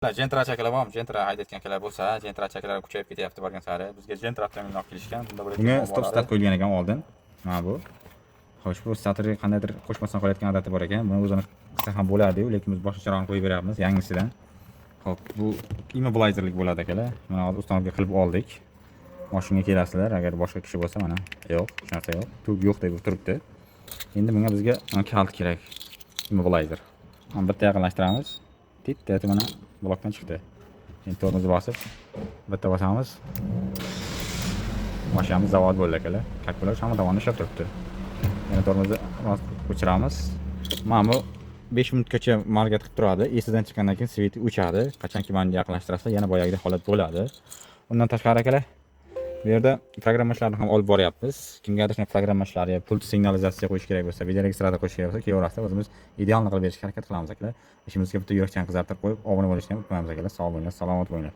Gentra akalar bormi? Gentra haydayotgan akalar bo'lsa, Gentra akalar kuchayib ketyapti borgan sari. Bizga Gentra avtomobilni olib kelishgan. Bunda bo'layotgan Bunga muammolar. stop start qo'yilgan ekan oldin. Mana bu. Xo'sh, bu starterga qandaydir qo'shmasdan qo'yayotgan odati bor ekan. Buni o'zini qilsa ham bo'lardi-yu, lekin biz boshqacharoqni qo'yib beryapmiz, yangisidan. Xo'p, bu immobilizerlik bo'ladi akalar. Mana hozir ustanovga qilib oldik. Mashinaga kelasizlar, agar boshqa kishi bo'lsa mana yo'q, hech narsa yo'q. Tub yo'q deb turibdi. Endi bunga bizga kalt kerak. Immobilizer. Mana bitta yaqinlashtiramiz. Titta mana blokdan chiqdi. Endi tormozni bosib bitta bosamiz. Mashinamiz zavod bo'ldi akalar. Kalkulyator hamma tomonda ishlab turibdi. Yana tormozni o'chiramiz. Mana bu 5 minutgacha margat qilib turadi. Esidan chiqqandan keyin sveti o'chadi. Qachonki mana yaqinlashtirsa, yana boyagidek holat bo'ladi. Undan tashqari akalar, bu yerda programma ishlarini ham olib boryapmiz. Kimgadir shunday programma ishlari, pult signalizatsiya qo'yish kerak bo'lsa, video registrator qo'yish kerak bo'lsa, kelaverasizlar. O'zimiz idealni qilib berishga harakat qilamiz akalar. Ishimizga bitta yurakchan qizartirib qo'yib, obuna bo'lishni unutmaymiz akalar. Sog' bo'linglar, salomat bo'linglar.